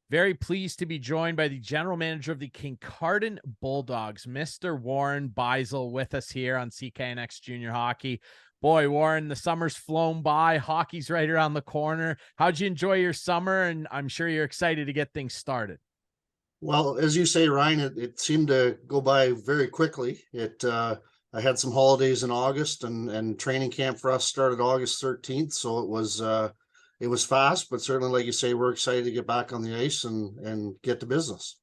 Very pleased to be joined by the general manager of the Kincardine Bulldogs, Mr. Warren Beisel, with us here on CKNX Junior Hockey. Boy, Warren, the summer's flown by. Hockey's right around the corner. How'd you enjoy your summer? And I'm sure you're excited to get things started. Well, as you say, Ryan, it seemed to go by very quickly. I had some holidays in August, and training camp for us started August 13th, so it was fast, but certainly, like you say, we're excited to get back on the ice and get to business.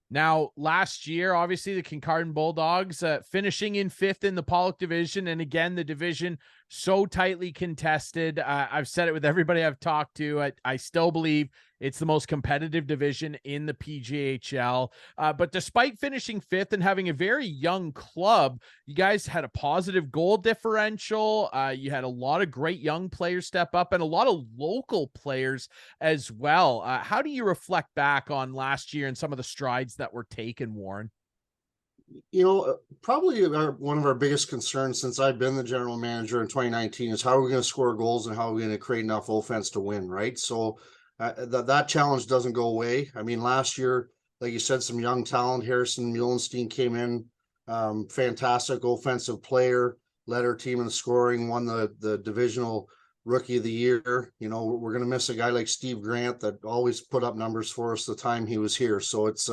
Now, last year, obviously, the Kincardine Bulldogs finishing in fifth in the Pollock division. And again, the division so tightly contested. I've said it with everybody I've talked to. I still believe it's the most competitive division in the PGHL. But despite finishing fifth and having a very young club, you guys had a positive goal differential. You had a lot of great young players step up and a lot of local players as well. How do you reflect back on last year and some of the strides that were taken, Warren? Probably one of our biggest concerns since I've been the general manager in 2019 is how are we going to score goals and how are we going to create enough offense to win, right? So that challenge doesn't go away. I mean, last year, like you said, some young talent. Harrison Muhlenstein came in, fantastic offensive player, led our team in scoring, won the divisional rookie of the year. We're going to miss a guy like Steve Grant that always put up numbers for us the time he was here. So it's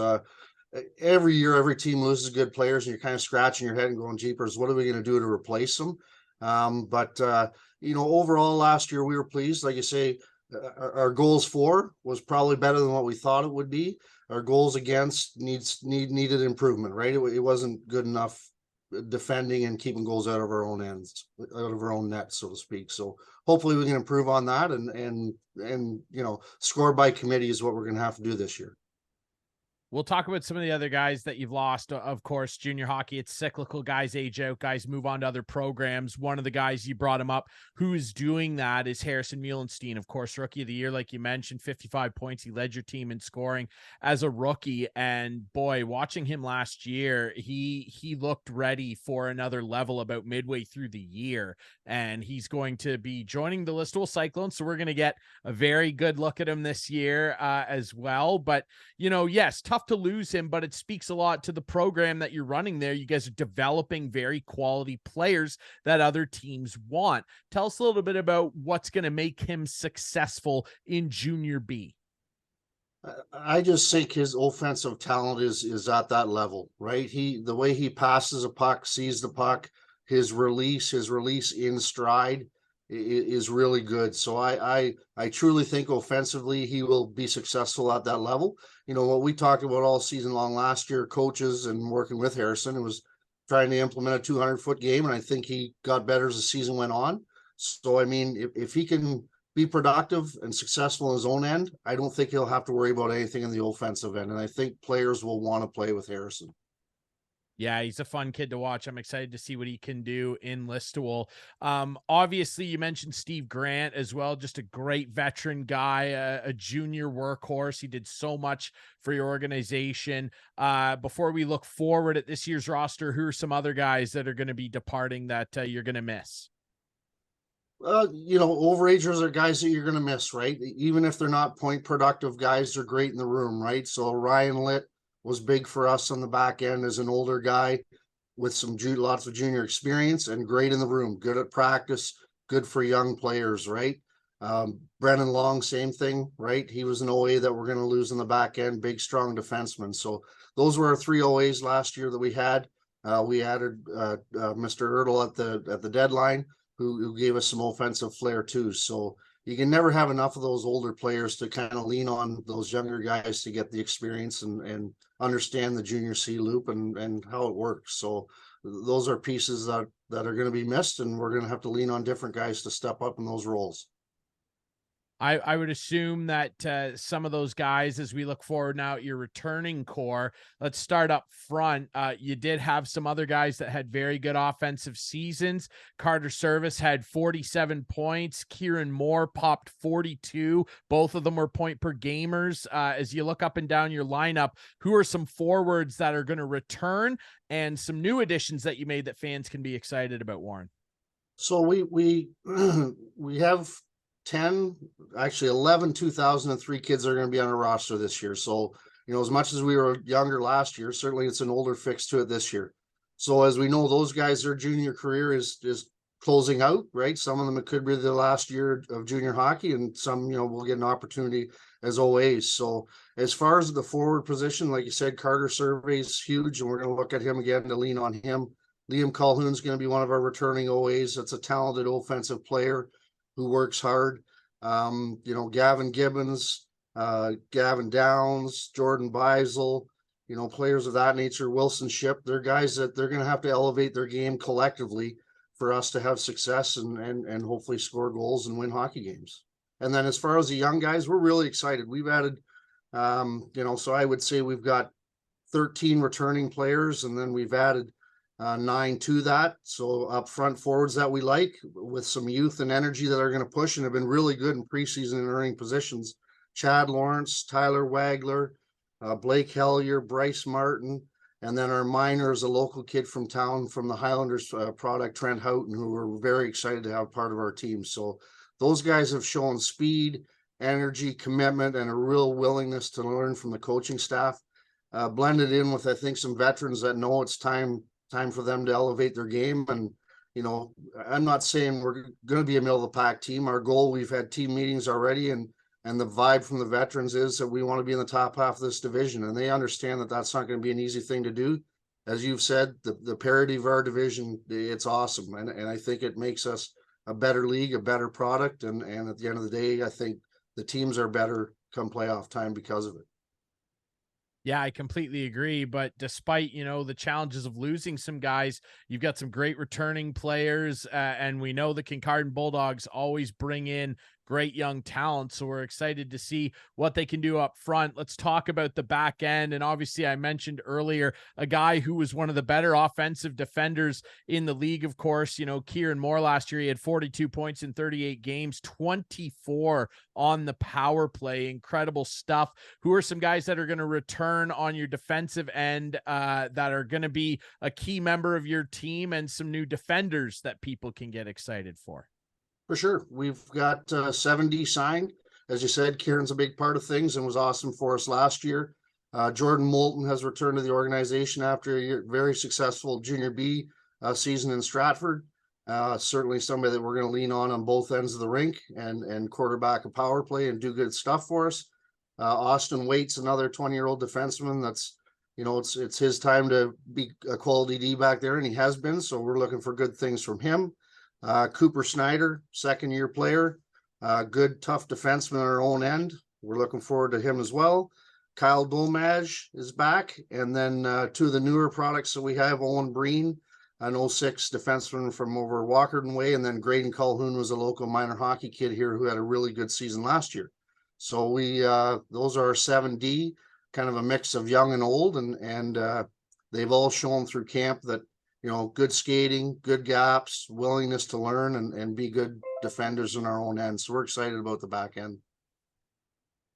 every year, every team loses good players, and you're kind of scratching your head and going, "Jeepers, what are we going to do to replace them?" But overall, last year we were pleased. Like you say, our goals for was probably better than what we thought it would be. Our goals against needed improvement, right? It wasn't good enough defending and keeping goals out of our own ends, out of our own net, so to speak. So hopefully we can improve on that, and score by committee is what we're going to have to do this year. We'll talk about some of the other guys that you've lost. Of course, junior hockey, it's cyclical. Guys age out, guys move on to other programs. One of the guys you brought him up who's doing that is Harrison Muhlenstein. Of course, rookie of the year, like you mentioned, 55 points. He led your team in scoring as a rookie. And boy, watching him last year, he looked ready for another level about midway through the year. And he's going to be joining the Listowel Cyclones. So we're going to get a very good look at him this year as well. But, yes, tough to lose him, but it speaks a lot to the program that you're running there. You guys are developing very quality players that other teams want. Tell us a little bit about what's going to make him successful in Junior B. I just think his offensive talent is at that level, right? The way he passes a puck, sees the puck, his release in stride is really good. So I truly think offensively he will be successful at that level. What we talked about all season long last year, coaches and working with Harrison, it was trying to implement a 200-foot game, and I think he got better as the season went on. So I mean, if he can be productive and successful in his own end, I don't think he'll have to worry about anything in the offensive end, and I think players will want to play with Harrison. Yeah, he's a fun kid to watch. I'm excited to see what he can do in Listowel. Obviously, you mentioned Steve Grant as well, just a great veteran guy, a junior workhorse. He did so much for your organization. Before we look forward at this year's roster, who are some other guys that are going to be departing that you're going to miss? Overagers are guys that you're going to miss, right? Even if they're not point productive guys, they're great in the room, right? So Ryan Litt was big for us on the back end as an older guy with lots of junior experience and great in the room, good at practice, good for young players, right? Brennan Long, same thing, right? He was an OA that we're going to lose in the back end, big, strong defenseman. So those were our three OAs last year that we had. We added Mr. Ertl at the deadline, who gave us some offensive flair too. So you can never have enough of those older players to kind of lean on those younger guys to get the experience and understand the junior C loop and how it works. So those are pieces that are going to be missed, and we're going to have to lean on different guys to step up in those roles. I would assume that some of those guys, as we look forward now at your returning core, let's start up front. You did have some other guys that had very good offensive seasons. Carter Service had 47 points. Kieran Moore popped 42. Both of them were point per gamers. As you look up and down your lineup, who are some forwards that are going to return and some new additions that you made that fans can be excited about, Warren? So we we have 10, actually 11 2003 kids are going to be on our roster this year. So, as much as we were younger last year, certainly it's an older fix to it this year. So as we know, those guys, their junior career is closing out, right? Some of them, it could be the last year of junior hockey, and some, will get an opportunity as OAs. So as far as the forward position, like you said, Carter Survey is huge, and we're going to look at him again to lean on him. Liam Calhoun's going to be one of our returning OAs. That's a talented offensive player who works hard. Gavin Gibbons, Gavin Downs, Jordan Beisel, players of that nature, Wilson Ship, they're guys that they're going to have to elevate their game collectively for us to have success and hopefully score goals and win hockey games. And then as far as the young guys, we're really excited. We've added, so I would say we've got 13 returning players, and then we've added 9 to that. So up front forwards that we like, with some youth and energy that are going to push and have been really good in preseason and earning positions. Chad Lawrence, Tyler Wagler, Blake Hellier, Bryce Martin, and then our minor is a local kid from town from the Highlanders product, Trent Houghton, who we're very excited to have part of our team. So those guys have shown speed, energy, commitment, and a real willingness to learn from the coaching staff, blended in with, I think, some veterans that know it's time for them to elevate their game. And, I'm not saying we're going to be a middle of the pack team. Our goal, we've had team meetings already, and the vibe from the veterans is that we want to be in the top half of this division, and they understand that that's not going to be an easy thing to do. As you've said, the parity of our division, it's awesome. And I think it makes us a better league, a better product. And at the end of the day, I think the teams are better come playoff time because of it. Yeah, I completely agree. But despite, the challenges of losing some guys, you've got some great returning players. And we know the Kincardine Bulldogs always bring in great young talent. So we're excited to see what they can do up front. Let's talk about the back end. And obviously, I mentioned earlier a guy who was one of the better offensive defenders in the league, of course. Kieran Moore last year, he had 42 points in 38 games, 24 on the power play. Incredible stuff. Who are some guys that are going to return on your defensive end that are going to be a key member of your team, and some new defenders that people can get excited for? For sure. We've got 7D signed. As you said, Kieran's a big part of things and was awesome for us last year. Jordan Moulton has returned to the organization after a very successful Junior B season in Stratford. Certainly somebody that we're going to lean on both ends of the rink and quarterback a power play and do good stuff for us. Austin Waite's another 20-year-old defenseman that's, it's his time to be a quality D back there, and he has been. So we're looking for good things from him. Cooper Snyder, second-year player, good, tough defenseman on our own end. We're looking forward to him as well. Kyle Domage is back. And then two of the newer products that we have, Owen Breen, an 06 defenseman from over Walkerton Way, and then Graydon Calhoun was a local minor hockey kid here who had a really good season last year. So we those are our 7D, kind of a mix of young and old, and they've all shown through camp that good skating, good gaps, willingness to learn and be good defenders in our own end. So we're excited about the back end.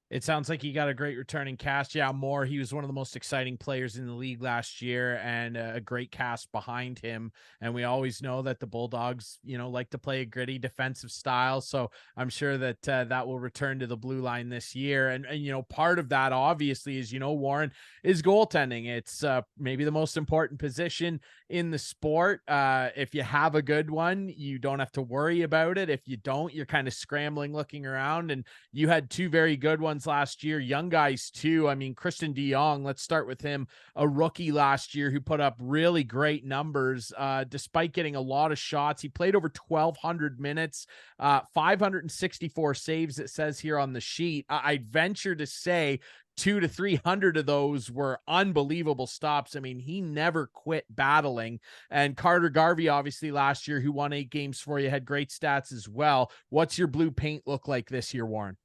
It sounds like you got a great returning cast. Yeah, Moore, he was one of the most exciting players in the league last year, and a great cast behind him. And we always know that the Bulldogs, like to play a gritty defensive style. So I'm sure that that will return to the blue line this year. And part of that, obviously, is, Warren, is goaltending. It's maybe the most important position in the sport. If you have a good one, you don't have to worry about it. If you don't, you're kind of scrambling, looking around, and you had two very good ones last year, young guys too. I mean, Christian de Jong, let's start with him, a rookie last year who put up really great numbers despite getting a lot of shots. He played over 1,200 minutes, 564 saves, it says here on the sheet. I'd venture to say 200 to 300 of those were unbelievable stops. I mean, he never quit battling. And Carter Garvey, obviously last year, who won 8 games for you, had great stats as well. What's your blue paint look like this year, Warren?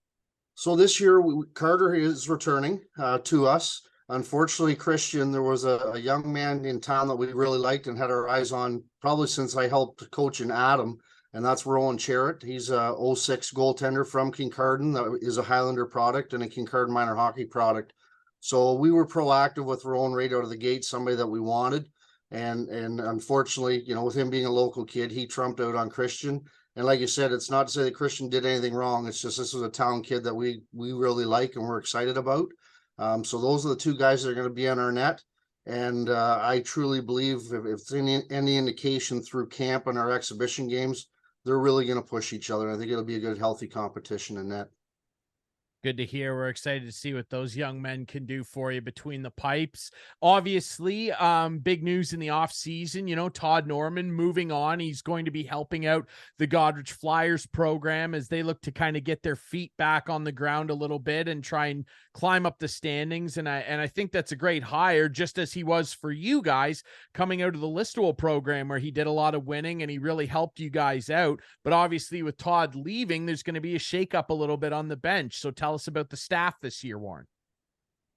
So this year, Carter is returning to us. Unfortunately, Christian, there was a young man in town that we really liked and had our eyes on probably since I helped coach in Adam, and that's Rowan Charrett. He's a 06 goaltender from Kincardine that is a Highlander product and a Kincardine minor hockey product. So we were proactive with Rowan right out of the gate, somebody that we wanted. And unfortunately, with him being a local kid, he trumped out on Christian. And like you said, it's not to say that Christian did anything wrong. It's just this was a town kid that we really like and we're excited about. So those are the two guys that are going to be on our net. And I truly believe if it's any indication through camp and our exhibition games, they're really going to push each other. I think it'll be a good, healthy competition in net. Good to hear. We're excited to see what those young men can do for you between the pipes. Obviously, big news in the off season, you know, Todd Norman moving on. He's going to be helping out the Goderich Flyers program as they look to kind of get their feet back on the ground a little bit and try and climb up the standings. And I think that's a great hire, just as he was for you guys coming out of the Listowel program, where he did a lot of winning and he really helped you guys out. But obviously with Todd leaving, there's going to be a shakeup a little bit on the bench. So tell us about the staff this year, Warren.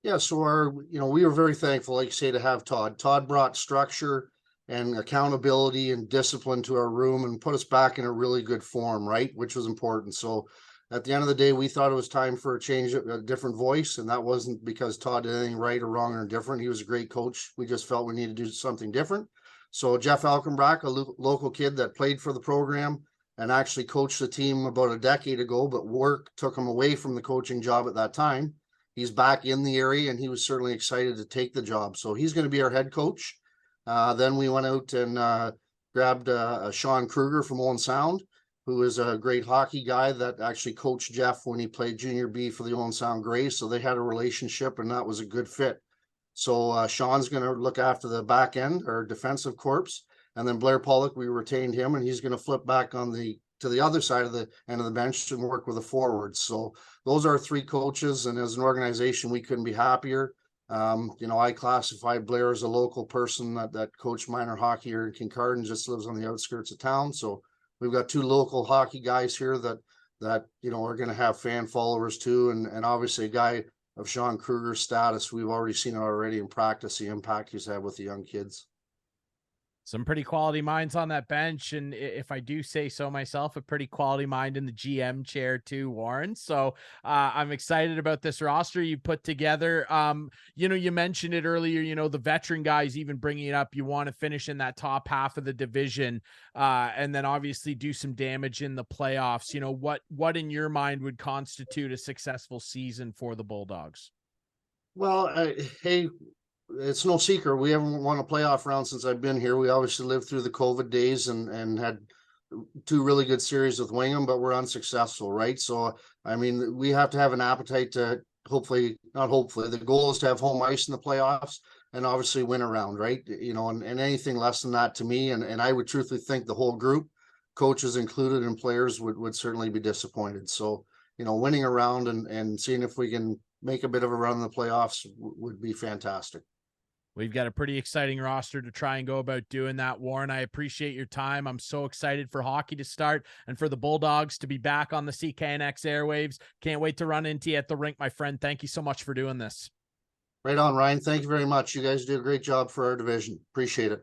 Yeah, so we were very thankful, like you say, to have Todd. Todd brought structure and accountability and discipline to our room and put us back in a really good form, right? Which was important. So at the end of the day, we thought it was time for a change, a different voice. And that wasn't because Todd did anything right or wrong or different. He was a great coach. We just felt we needed to do something different. So Jeff Alkenbrack, a local kid that played for the program and actually coached the team about a decade ago, but work took him away from the coaching job at that time. He's back in the area and he was certainly excited to take the job. So he's going to be our head coach. Then we went out and grabbed Sean Kruger from Owen Sound, who is a great hockey guy that actually coached Jeff when he played junior B for the Owen Sound Grays. So they had a relationship and that was a good fit. So Sean's going to look after the back end or defensive corps. And then Blair Pollock, we retained him and he's going to flip back to the other side of the end of the bench and work with the forwards. So those are three coaches. And as an organization, we couldn't be happier. I classified Blair as a local person that coached minor hockey here in Kincardine, just lives on the outskirts of town. So we've got two local hockey guys here that are going to have fan followers too. And obviously a guy of Sean Kruger's status, we've already seen it already in practice, the impact he's had with the young kids. Some pretty quality minds on that bench. And if I do say so myself, a pretty quality mind in the GM chair too, Warren. So I'm excited about this roster you put together. You mentioned it earlier, the veteran guys, even bringing it up, you want to finish in that top half of the division and then obviously do some damage in the playoffs. What in your mind would constitute a successful season for the Bulldogs? Well, hey, it's no secret we haven't won a playoff round since I've been here. We obviously lived through the COVID days and had two really good series with Wingham, but we're unsuccessful, right? So, I mean, we have to have an appetite to the goal is to have home ice in the playoffs and obviously win a round, right? And anything less than that to me, and I would truthfully think the whole group, coaches included and players would certainly be disappointed. So, winning a round and seeing if we can make a bit of a run in the playoffs would be fantastic. We've got a pretty exciting roster to try and go about doing that, Warren. I appreciate your time. I'm so excited for hockey to start and for the Bulldogs to be back on the CKNX airwaves. Can't wait to run into you at the rink, my friend. Thank you so much for doing this. Right on, Ryan. Thank you very much. You guys do a great job for our division. Appreciate it.